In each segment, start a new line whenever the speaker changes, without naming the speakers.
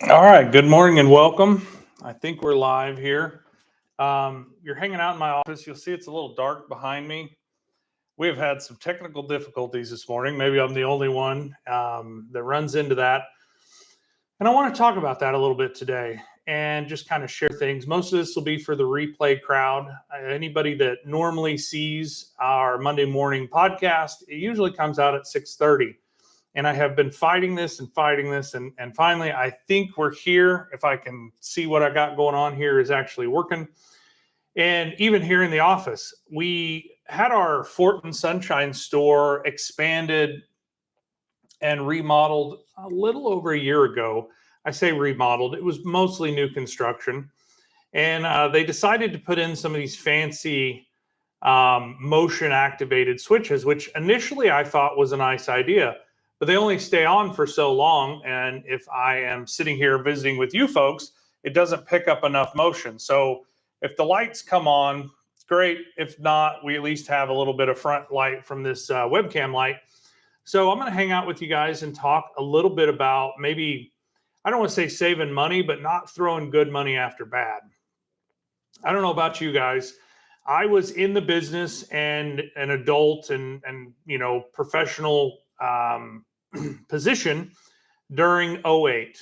All right, good morning and welcome. I think we're live here. You're hanging out in my office. You'll see it's a little dark behind me. We have had some technical difficulties this morning. Maybe I'm the only one that runs into that. And I want to talk about that a little bit today and just kind of share things. Most of this will be for the replay crowd. Anybody that normally sees our Monday morning podcast, it usually comes out at 6:30. And I have been fighting this and finally I think we're here. If I can see what I got going on here is actually working. And even here in the office, we had our Fortin Sunshine store expanded and remodeled a little over a year ago. I say remodeled, it was mostly new construction. And they decided to put in some of these fancy motion activated switches, which initially I thought was a nice idea, but they only stay on for so long. And if I am sitting here visiting with you folks, it doesn't pick up enough motion. So if the lights come on, it's great. If not, we at least have a little bit of front light from this webcam light. So I'm going to hang out with you guys and talk a little bit about maybe, I don't want to say saving money, but not throwing good money after bad. I don't know about you guys. I was in the business and an adult and professional position during '08.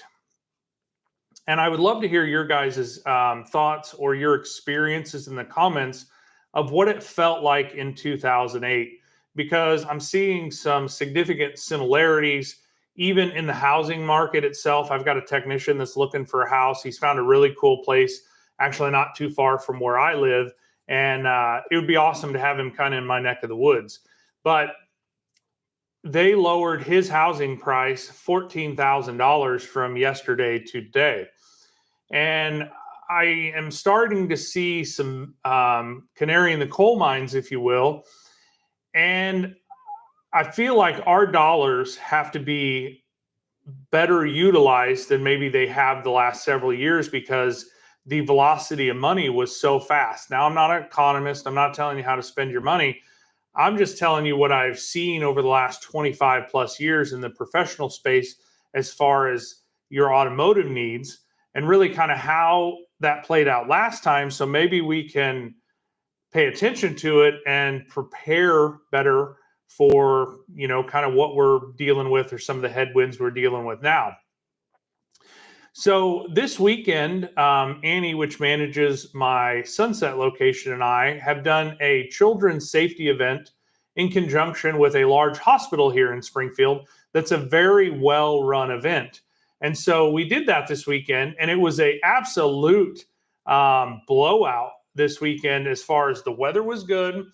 And I would love to hear your guys' thoughts or your experiences in the comments of what it felt like in 2008, because I'm seeing some significant similarities even in the housing market itself. I've got a technician that's looking for a house. He's found a really cool place, actually not too far from where I live. And it would be awesome to have him kind of in my neck of the woods. But they lowered his housing price $14,000 from yesterday to today. And I am starting to see some canary in the coal mines, if you will. And I feel like our dollars have to be better utilized than maybe they have the last several years, because the velocity of money was so fast. Now, I'm not an economist. I'm not telling you how to spend your money. I'm just telling you what I've seen over the last 25 plus years in the professional space as far as your automotive needs, and really kind of how that played out last time. So maybe we can pay attention to it and prepare better for, kind of what we're dealing with or some of the headwinds we're dealing with now. So this weekend, Annie, which manages my Sunset location, and I have done a children's safety event in conjunction with a large hospital here in Springfield. That's a very well-run event. And so we did that this weekend, and it was a absolute blowout this weekend as far as the weather was good.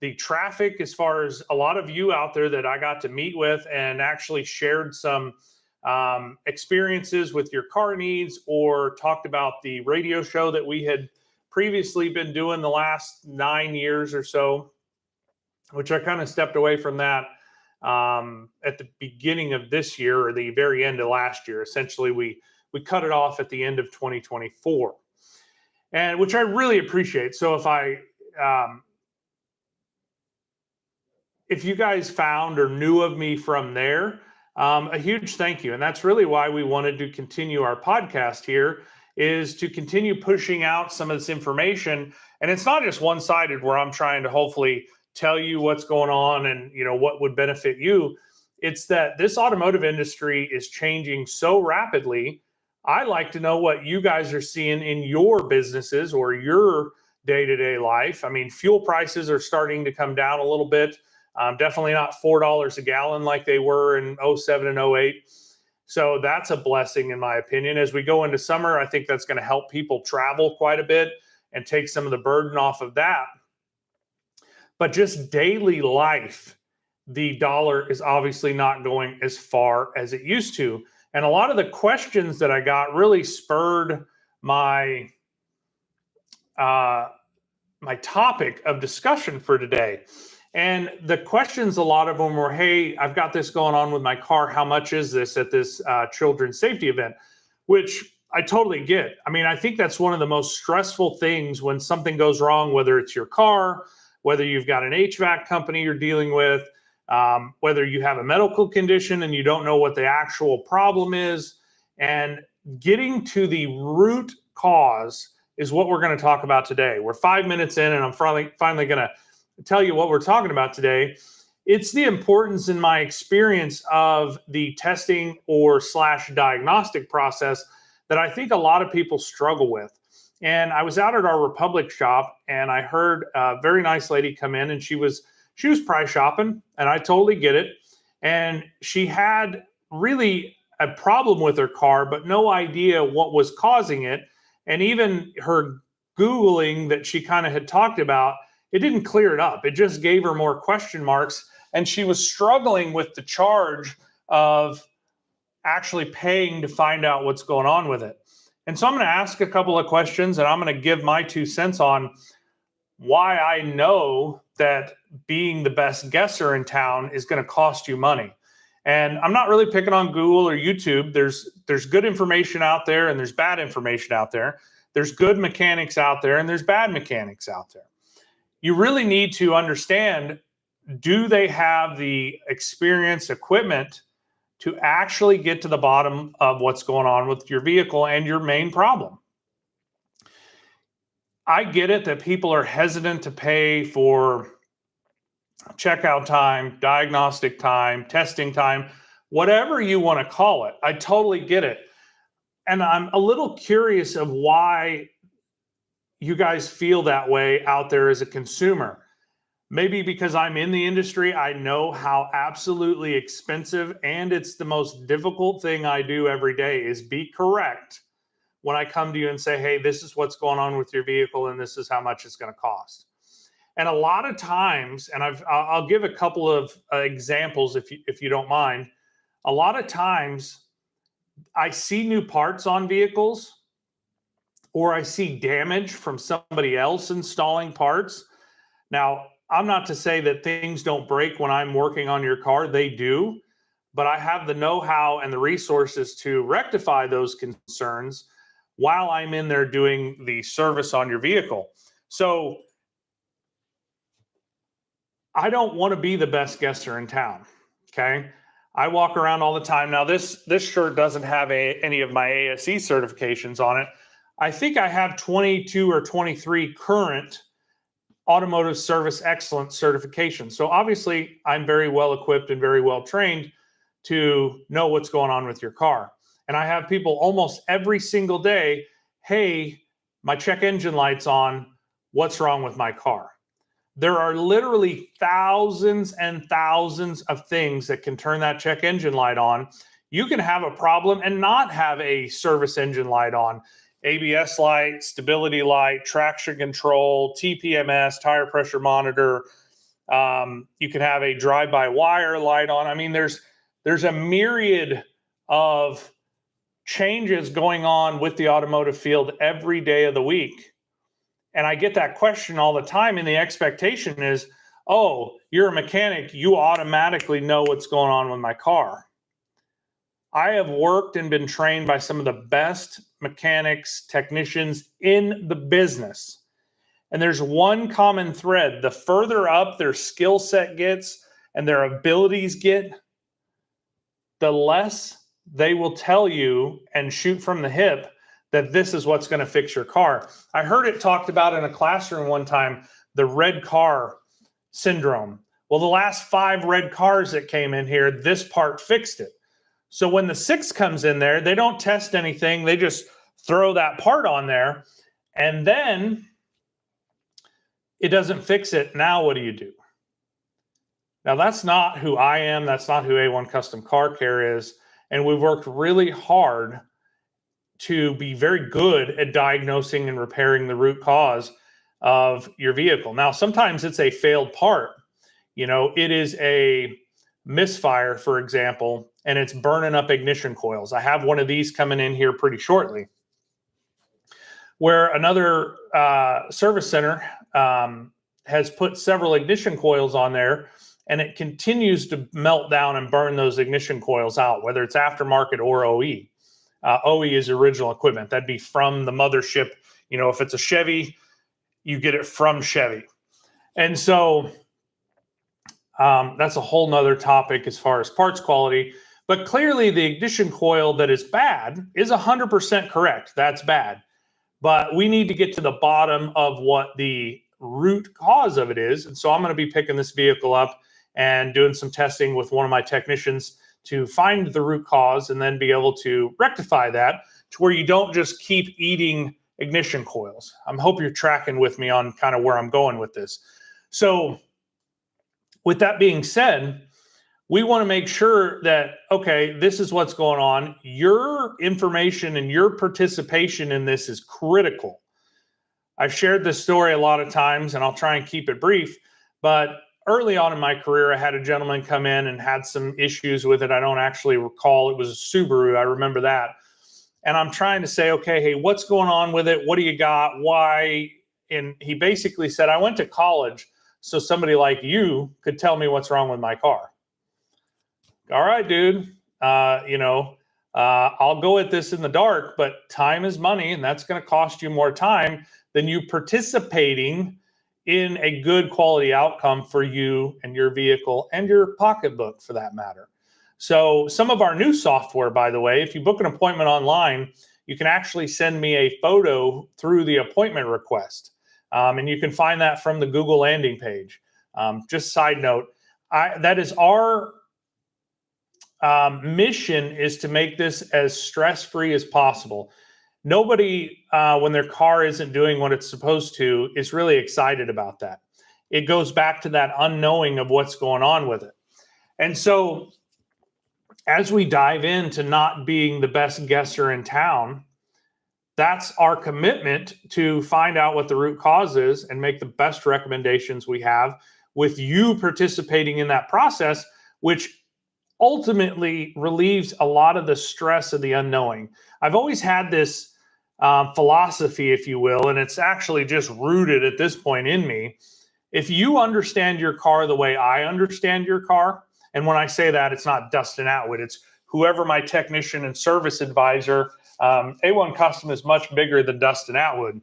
The traffic, as far as a lot of you out there that I got to meet with and actually shared some experiences with your car needs, or talked about the radio show that we had previously been doing the last 9 years or so, which I kind of stepped away from that at the beginning of this year, or the very end of last year. Essentially, we cut it off at the end of 2024, and which I really appreciate. So if you guys found or knew of me from there, a huge thank you. And that's really why we wanted to continue our podcast here, is to continue pushing out some of this information. And it's not just one-sided where I'm trying to hopefully tell you what's going on and what would benefit you. It's that this automotive industry is changing so rapidly. I like to know what you guys are seeing in your businesses or your day-to-day life. I mean, fuel prices are starting to come down a little bit. Definitely not $4 a gallon like they were in '07 and '08. So that's a blessing, in my opinion. As we go into summer, I think that's going to help people travel quite a bit and take some of the burden off of that. But just daily life, the dollar is obviously not going as far as it used to. And a lot of the questions that I got really spurred my my topic of discussion for today. And the questions, a lot of them were, hey, I've got this going on with my car. How much is this at this children's safety event? Which I totally get. I mean, I think that's one of the most stressful things when something goes wrong, whether it's your car, whether you've got an HVAC company you're dealing with, whether you have a medical condition and you don't know what the actual problem is. And getting to the root cause is what we're going to talk about today. We're 5 minutes in, and I'm finally going to tell you what we're talking about today. It's the importance in my experience of the testing or / diagnostic process that I think a lot of people struggle with. And I was out at our Republic shop, and I heard a very nice lady come in, and she was price shopping, and I totally get it. And she had really a problem with her car, but no idea what was causing it. And even her Googling that she kind of had talked about, it didn't clear it up. It just gave her more question marks. And she was struggling with the charge of actually paying to find out what's going on with it. And so I'm going to ask a couple of questions, and I'm going to give my 2 cents on why I know that being the best guesser in town is going to cost you money. And I'm not really picking on Google or YouTube. There's good information out there, and there's bad information out there. There's good mechanics out there, and there's bad mechanics out there. You really need to understand, do they have the experience, equipment to actually get to the bottom of what's going on with your vehicle and your main problem? I get it that people are hesitant to pay for checkout time, diagnostic time, testing time, whatever you want to call it. I totally get it. And I'm a little curious of why you guys feel that way out there as a consumer. Maybe because I'm in the industry, I know how absolutely expensive, and it's the most difficult thing I do every day is be correct when I come to you and say, hey, this is what's going on with your vehicle, and this is how much it's going to cost. And a lot of times, and I'll give a couple of examples if you don't mind. A lot of times I see new parts on vehicles, or I see damage from somebody else installing parts. Now, I'm not to say that things don't break when I'm working on your car. They do. But I have the know-how and the resources to rectify those concerns while I'm in there doing the service on your vehicle. So I don't want to be the best guesser in town. Okay. I walk around all the time. Now, this shirt doesn't have any of my ASE certifications on it. I think I have 22 or 23 current automotive service excellence certifications. So obviously I'm very well equipped and very well trained to know what's going on with your car. And I have people almost every single day, hey, my check engine light's on. What's wrong with my car? There are literally thousands and thousands of things that can turn that check engine light on. You can have a problem and not have a service engine light on. ABS light, stability light, traction control, TPMS, tire pressure monitor. You can have a drive-by-wire light on. I mean, there's a myriad of changes going on with the automotive field every day of the week. And I get that question all the time, and the expectation is, oh, you're a mechanic, you automatically know what's going on with my car. I have worked and been trained by some of the best mechanics, technicians in the business. And there's one common thread. The further up their skill set gets and their abilities get, the less they will tell you and shoot from the hip that this is what's going to fix your car. I heard it talked about in a classroom one time, the red car syndrome. Well, the last 5 red cars that came in here, this part fixed it. So when the 6 comes in there, they don't test anything. They just throw that part on there, and then it doesn't fix it. Now what do you do? Now, that's not who I am. That's not who A1 Custom Car Care is. And we've worked really hard to be very good at diagnosing and repairing the root cause of your vehicle. Now, sometimes it's a failed part. You know, it is a misfire, for example, and it's burning up ignition coils. I have one of these coming in here pretty shortly, where another service center has put several ignition coils on there, and it continues to melt down and burn those ignition coils out, whether it's aftermarket or OE. OE is original equipment. That'd be from the mothership. You know, if it's a Chevy, you get it from Chevy. And so that's a whole nother topic as far as parts quality. But clearly the ignition coil that is bad is 100% correct. That's bad. But we need to get to the bottom of what the root cause of it is. And so I'm going to be picking this vehicle up and doing some testing with one of my technicians to find the root cause and then be able to rectify that to where you don't just keep eating ignition coils. I hope you're tracking with me on kind of where I'm going with this. So with that being said, we want to make sure that, okay, this is what's going on. Your information and your participation in this is critical. I've shared this story a lot of times, and I'll try and keep it brief, but early on in my career, I had a gentleman come in and had some issues with it. I don't actually recall. It was a Subaru. I remember that. And I'm trying to say, okay, hey, what's going on with it? What do you got? Why? And he basically said, I went to college so somebody like you could tell me what's wrong with my car. All right, dude, I'll go at this in the dark, but time is money, and that's going to cost you more time than you participating in a good quality outcome for you and your vehicle and your pocketbook for that matter. So some of our new software, by the way, if you book an appointment online, you can actually send me a photo through the appointment request. And you can find that from the Google landing page. Just side note, that is our mission, is to make this as stress-free as possible. Nobody, when their car isn't doing what it's supposed to, is really excited about that. It goes back to that unknowing of what's going on with it. And so as we dive into not being the best guesser in town, that's our commitment to find out what the root cause is and make the best recommendations we have, with you participating in that process, which ultimately relieves a lot of the stress of the unknowing. I've always had this philosophy, if you will, and it's actually just rooted at this point in me. If you understand your car the way I understand your car, and when I say that, it's not Dustin Atwood, it's whoever my technician and service advisor. A1 Custom is much bigger than Dustin Atwood.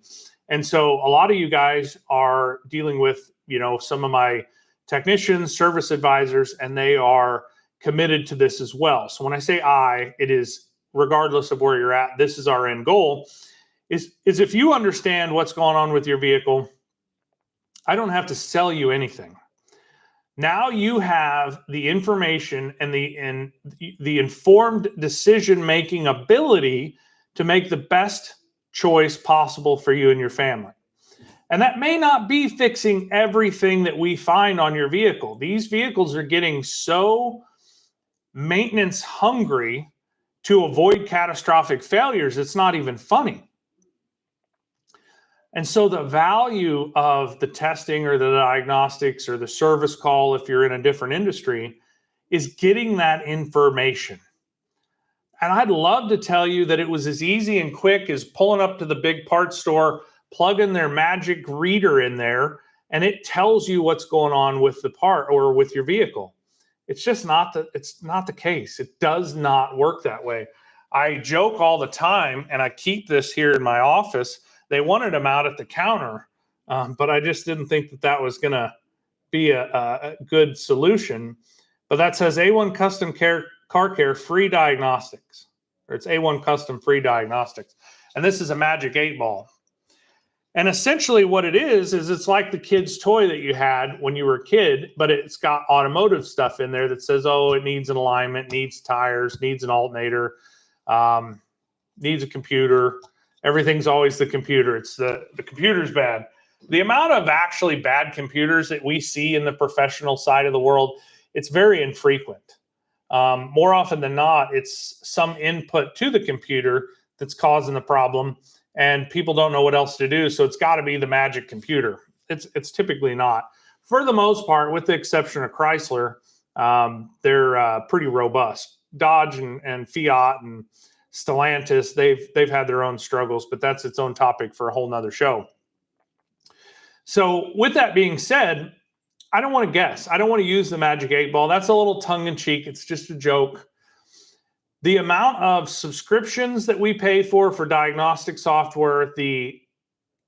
And so a lot of you guys are dealing with, some of my technicians, service advisors, and they are committed to this as well. So when I say it is regardless of where you're at, this is our end goal, is if you understand what's going on with your vehicle, I don't have to sell you anything. Now you have the information and the informed decision-making ability to make the best choice possible for you and your family. And that may not be fixing everything that we find on your vehicle. These vehicles are getting so maintenance hungry to avoid catastrophic failures, it's not even funny. And so the value of the testing or the diagnostics or the service call, if you're in a different industry, is getting that information. And I'd love to tell you that it was as easy and quick as pulling up to the big parts store, plugging their magic reader in there, and it tells you what's going on with the part or with your vehicle. It's just not the case. It does not work that way. I joke all the time, and I keep this here in my office. They wanted them out at the counter, but I just didn't think that was going to be a good solution. But that says A1 Custom Car Care Free Diagnostics, or it's A1 Custom Free Diagnostics. And this is a magic 8-ball. And essentially what it is it's like the kid's toy that you had when you were a kid, but it's got automotive stuff in there that says, it needs an alignment, needs tires, needs an alternator, needs a computer. Everything's always the computer. It's the computer's bad. The amount of actually bad computers that we see in the professional side of the world, it's very infrequent. More often than not, it's some input to the computer that's causing the problem, and people don't know what else to do. So it's got to be the magic computer. It's typically not. For the most part, with the exception of Chrysler, they're pretty robust. Dodge and Fiat and Stellantis, they've had their own struggles, but that's its own topic for a whole nother show. So with that being said, I don't want to guess. I don't want to use the magic 8-ball. That's a little tongue-in-cheek. It's just a joke. The amount of subscriptions that we pay for diagnostic software, the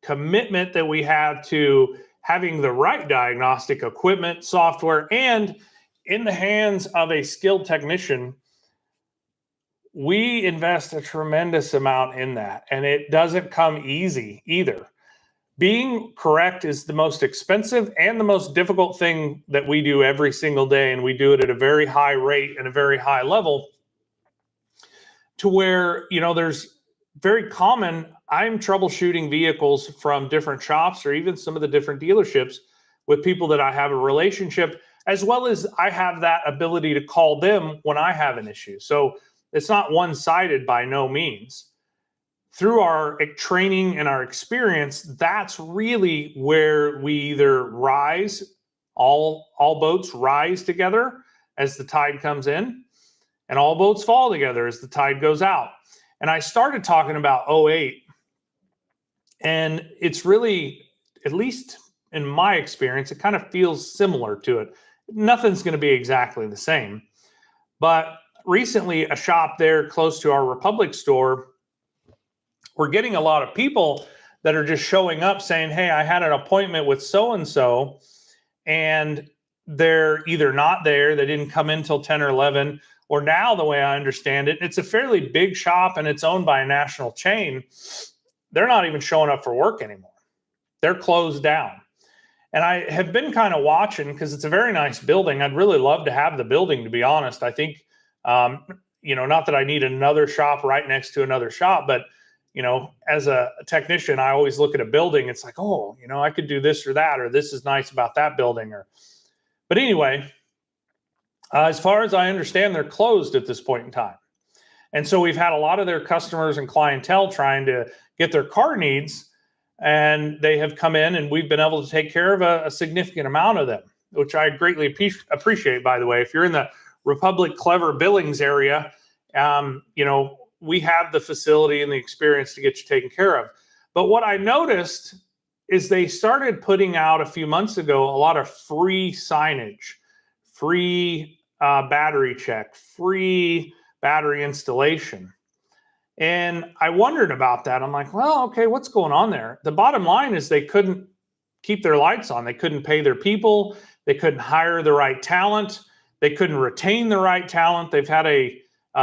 commitment that we have to having the right diagnostic equipment, software, and in the hands of a skilled technician, we invest a tremendous amount in that, and it doesn't come easy either. Being correct is the most expensive and the most difficult thing that we do every single day, and we do it at a very high rate and a very high level, to where, there's very common, I'm troubleshooting vehicles from different shops or even some of the different dealerships with people that I have a relationship, as well as I have that ability to call them when I have an issue. So it's not one-sided by no means. Through our training and our experience, that's really where we either rise, all boats rise together as the tide comes in, and all boats fall together as the tide goes out. And I started talking about 08, and it's really, at least in my experience, it kind of feels similar to it. Nothing's going to be exactly the same. But recently, a shop there close to our Republic store, we're getting a lot of people that are just showing up saying, hey, I had an appointment with so-and-so, and they're either not there, they didn't come in till 10 or 11, or now, the way I understand it, it's a fairly big shop and it's owned by a national chain. They're not even showing up for work anymore. They're closed down. And I have been kind of watching, because it's a very nice building. I'd really love to have the building, to be honest. I think, not that I need another shop right next to another shop, but, as a technician, I always look at a building. It's like, oh, I could do this or that, or this is nice about that building. But anyway, as far as I understand, they're closed at this point in time. And so we've had a lot of their customers and clientele trying to get their car needs, and they have come in, and we've been able to take care of a significant amount of them, which I greatly appreciate, by the way. If you're in the Republic Clever Billings area, we have the facility and the experience to get you taken care of. But what I noticed is they started putting out a few months ago a lot of free signage, free battery check, free battery installation. And I wondered about that. I'm like, well, okay, what's going on there? The bottom line is they couldn't keep their lights on. They couldn't pay their people. They couldn't hire the right talent. They couldn't retain the right talent. They've had a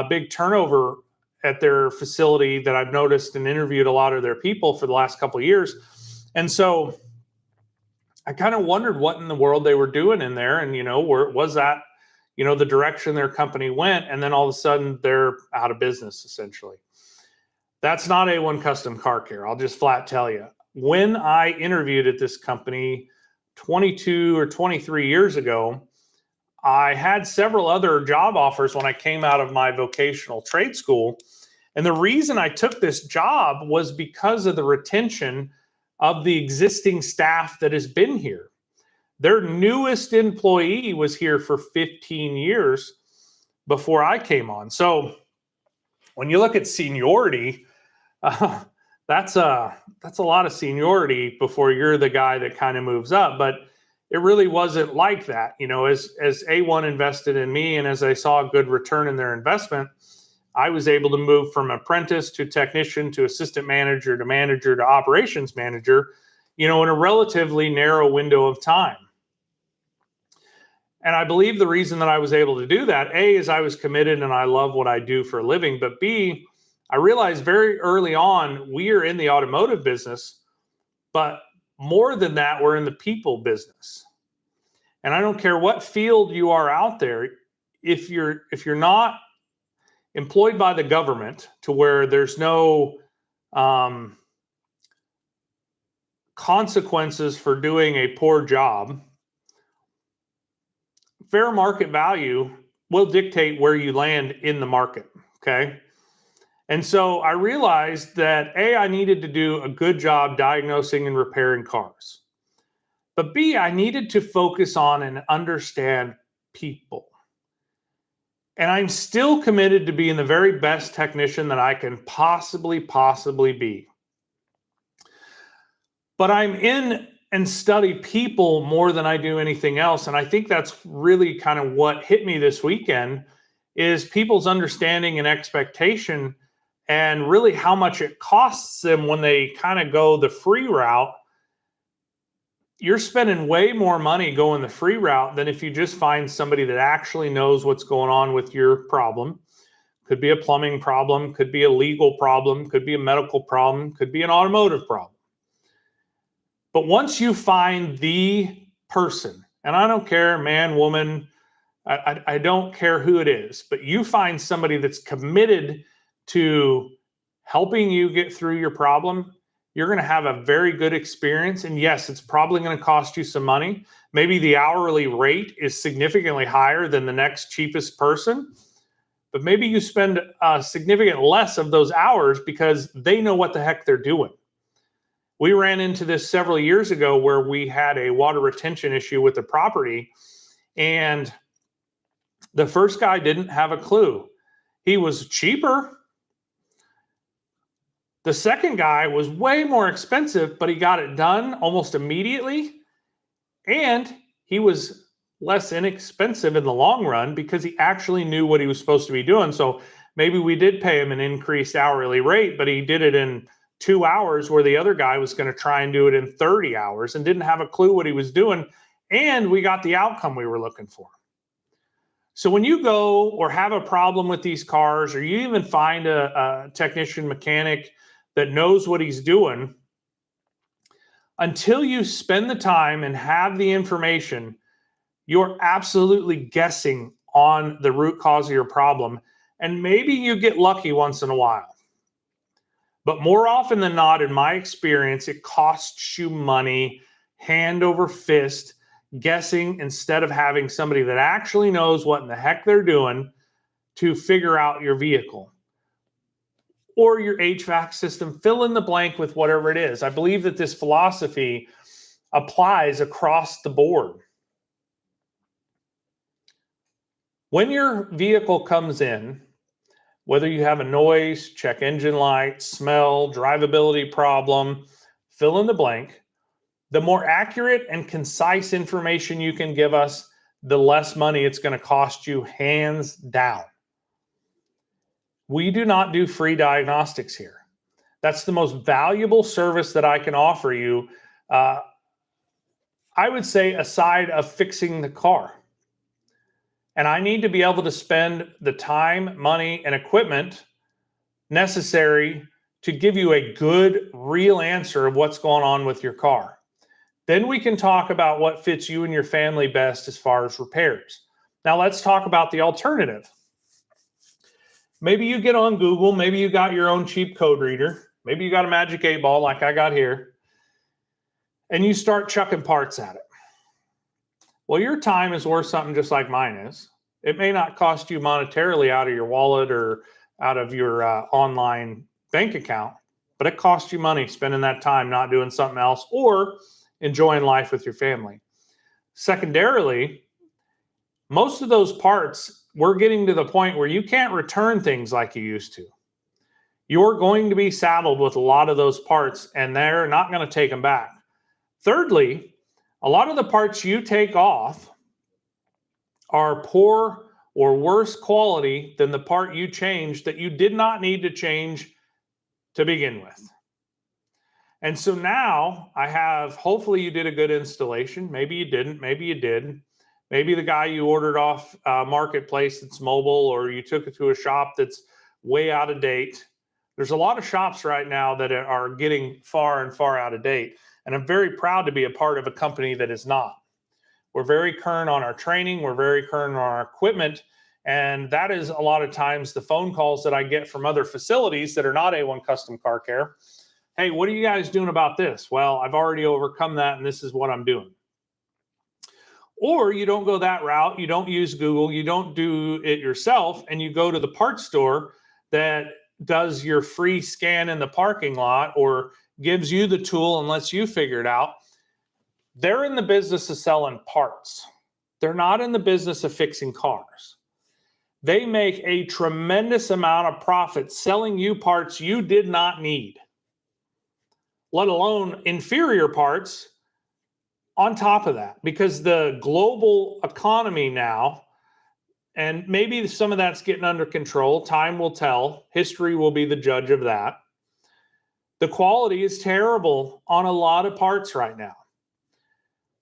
big turnover at their facility that I've noticed, and interviewed a lot of their people for the last couple of years. And so I kind of wondered what in the world they were doing in there, and, where was that, the direction their company went, and then all of a sudden they're out of business, essentially. That's not A1 Custom Car Care. I'll just flat tell you. When I interviewed at this company 22 or 23 years ago, I had several other job offers when I came out of my vocational trade school. And the reason I took this job was because of the retention of the existing staff that has been here. Their newest employee was here for 15 years before I came on. So when you look at seniority, that's a lot of seniority before you're the guy that kind of moves up. But it really wasn't like that. As A1 invested in me, and as I saw a good return in their investment, I was able to move from apprentice to technician to assistant manager to operations manager, in a relatively narrow window of time. And I believe the reason that I was able to do that, A, is I was committed and I love what I do for a living, but B, I realized very early on, we are in the automotive business, but more than that, we're in the people business. And I don't care what field you are out there, if you're not employed by the government to where there's no consequences for doing a poor job, fair market value will dictate where you land in the market, okay? And so I realized that A, I needed to do a good job diagnosing and repairing cars. But B, I needed to focus on and understand people. And I'm still committed to being the very best technician that I can possibly be. But I'm in and study people more than I do anything else. And I think that's really kind of what hit me this weekend, is people's understanding and expectation, and really how much it costs them when they kind of go the free route. You're spending way more money going the free route than if you just find somebody that actually knows what's going on with your problem, Could be a plumbing problem, could be a legal problem, could be a medical problem, could be an automotive problem. But once you find the person, and I don't care, man, woman, I don't care who it is, but you find somebody that's committed to helping you get through your problem, you're going to have a very good experience. And yes, it's probably going to cost you some money. Maybe the hourly rate is significantly higher than the next cheapest person, but maybe you spend significant less of those hours because they know what the heck they're doing. We ran into this several years ago where we had a water retention issue with the property, and the first guy didn't have a clue. He was cheaper. The second guy was way more expensive, but he got it done almost immediately. And he was less inexpensive in the long run because he actually knew what he was supposed to be doing. So maybe we did pay him an increased hourly rate, but he did it in 2 hours where the other guy was going to try and do it in 30 hours and didn't have a clue what he was doing. And we got the outcome we were looking for. So when you go or have a problem with these cars, or you even find a technician mechanic that knows what he's doing, until you spend the time and have the information, you're absolutely guessing on the root cause of your problem. And maybe you get lucky once in a while. But more often than not, in my experience, it costs you money, hand over fist, guessing instead of having somebody that actually knows what in the heck they're doing to figure out your vehicle or your HVAC system. Fill in the blank with whatever it is. I believe that this philosophy applies across the board. When your vehicle comes in, whether you have a noise, check engine light, smell, drivability problem, fill in the blank, the more accurate and concise information you can give us, the less money it's going to cost you, hands down. We do not do free diagnostics here. That's the most valuable service that I can offer you. I would say aside of fixing the car. And I need to be able to spend the time, money, and equipment necessary to give you a good, real answer of what's going on with your car. Then we can talk about what fits you and your family best as far as repairs. Now let's talk about the alternative. Maybe you get on Google, maybe you got your own cheap code reader, maybe you got a Magic 8 Ball like I got here, and you start chucking parts at it. Well, your time is worth something just like mine is. It may not cost you monetarily out of your wallet or out of your online bank account, but it costs you money spending that time not doing something else or enjoying life with your family. Secondarily, most of those parts, we're getting to the point where you can't return things like you used to. You're going to be saddled with a lot of those parts, and they're not going to take them back. Thirdly, a lot of the parts you take off are poor or worse quality than the part you changed that you did not need to change to begin with. And so now I have, hopefully you did a good installation. Maybe you didn't, maybe you did. Maybe the guy you ordered off Marketplace that's mobile, or you took it to a shop that's way out of date. There's a lot of shops right now that are getting far and far out of date. And I'm very proud to be a part of a company that is not. We're very current on our training. We're very current on our equipment. And that is a lot of times the phone calls that I get from other facilities that are not A1 Custom Car Care. Hey, what are you guys doing about this? Well, I've already overcome that, and this is what I'm doing. Or you don't go that route. You don't use Google. You don't do it yourself, and you go to the parts store that does your free scan in the parking lot or gives you the tool and lets you figure it out. They're in the business of selling parts. They're not in the business of fixing cars. They make a tremendous amount of profit selling you parts you did not need, let alone inferior parts on top of that, because the global economy now, and maybe some of that's getting under control, time will tell, history will be the judge of that. The quality is terrible on a lot of parts right now.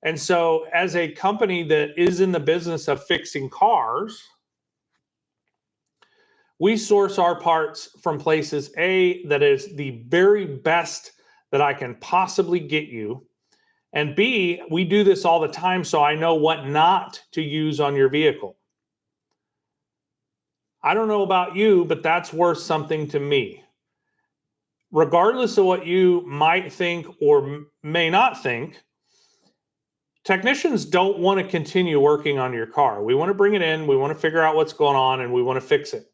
And so as a company that is in the business of fixing cars, We source our parts from places, A, that is the very best that I can possibly get you. And B, we do this all the time, so I know what not to use on your vehicle. I don't know about you, but that's worth something to me. Regardless of what you might think or may not think, technicians don't want to continue working on your car. We want to bring it in, we want to figure out what's going on, and we want to fix it.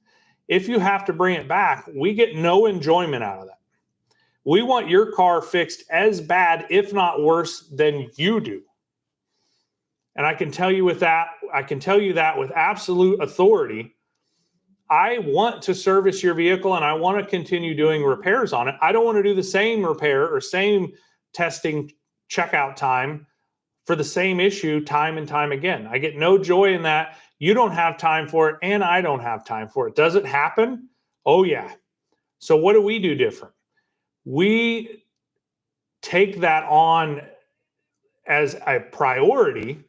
If you have to bring it back, we get no enjoyment out of that. We want your car fixed as bad, if not worse, than you do. And I can tell you that with absolute authority. I want to service your vehicle and I want to continue doing repairs on it. I don't want to do the same repair or same testing checkout time for the same issue time and time again. I get no joy in that. You don't have time for it and I don't have time for it. Does it happen? Oh yeah. So what do we do different? We take that on as a priority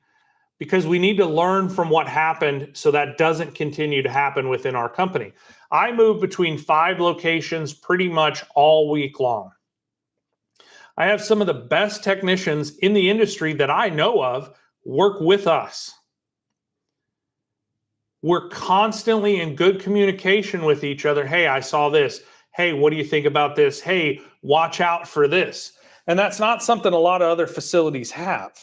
because we need to learn from what happened so that doesn't continue to happen within our company. I move between 5 locations pretty much all week long. I have some of the best technicians in the industry that I know of work with us. We're constantly in good communication with each other. Hey, I saw this. Hey, what do you think about this? Hey, watch out for this. And that's not something a lot of other facilities have.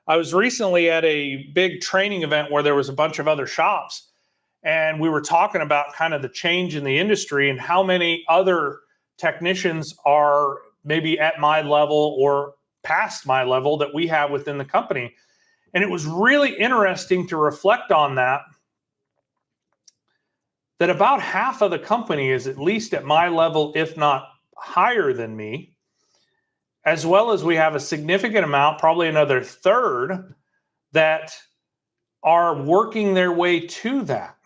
I was recently at a big training event where there was a bunch of other shops, and we were talking about kind of the change in the industry and how many other technicians are maybe at my level or past my level that we have within the company. And it was really interesting to reflect on that about half of the company is at least at my level, if not higher than me. As well as we have a significant amount, probably another third, that are working their way to that.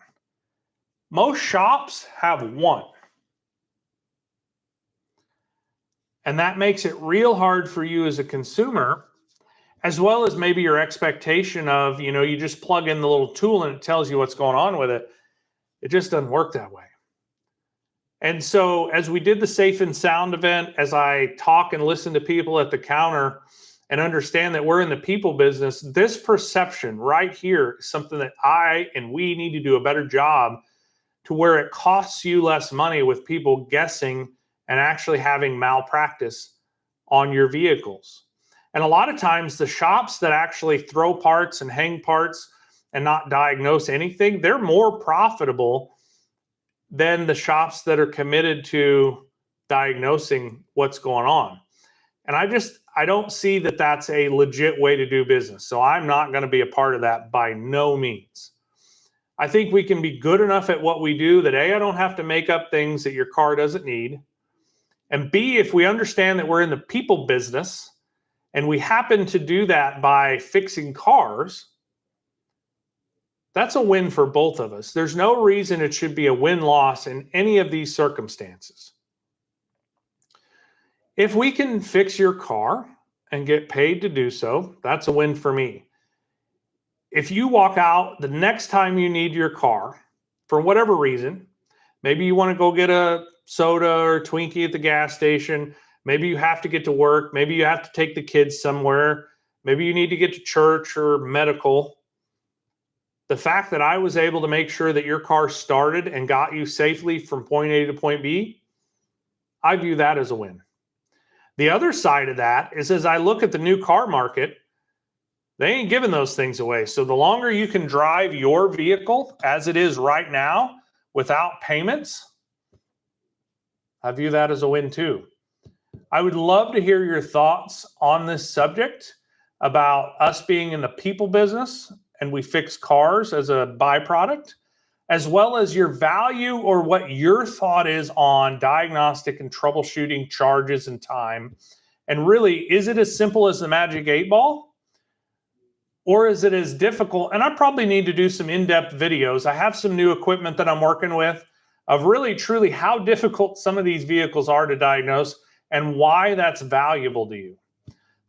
Most shops have one. And that makes it real hard for you as a consumer, as well as maybe your expectation of, you just plug in the little tool and it tells you what's going on with it. It just doesn't work that way. And so as we did the Safe and Sound event, as I talk and listen to people at the counter and understand that we're in the people business, this perception right here is something that I and we need to do a better job to where it costs you less money with people guessing and actually having malpractice on your vehicles. And a lot of times the shops that actually throw parts and hang parts and not diagnose anything, they're more profitable than the shops that are committed to diagnosing what's going on. And I don't see that that's a legit way to do business. So I'm not going to be a part of that by no means. I think we can be good enough at what we do that A, I don't have to make up things that your car doesn't need. And B, if we understand that we're in the people business and we happen to do that by fixing cars, that's a win for both of us. There's no reason it should be a win-loss in any of these circumstances. If we can fix your car and get paid to do so, that's a win for me. If you walk out the next time you need your car, for whatever reason, maybe you want to go get a soda or Twinkie at the gas station, maybe you have to get to work, maybe you have to take the kids somewhere, maybe you need to get to church or medical. The fact that I was able to make sure that your car started and got you safely from point A to point B, I view that as a win. The other side of that is as I look at the new car market, they ain't giving those things away. So the longer you can drive your vehicle as it is right now without payments, I view that as a win too. I would love to hear your thoughts on this subject about us being in the people business and we fix cars as a byproduct, as well as your value or what your thought is on diagnostic and troubleshooting charges and time. And really, is it as simple as the magic 8-ball? Or is it as difficult? And I probably need to do some in-depth videos. I have some new equipment that I'm working with of really, truly how difficult some of these vehicles are to diagnose and why that's valuable to you.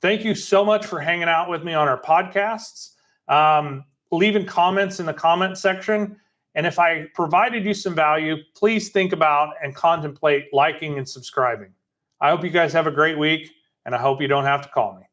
Thank you so much for hanging out with me on our podcasts. Leaving comments in the comment section And if I provided you some value, please think about and contemplate liking and subscribing. I hope you guys have a great week, and I hope you don't have to call me.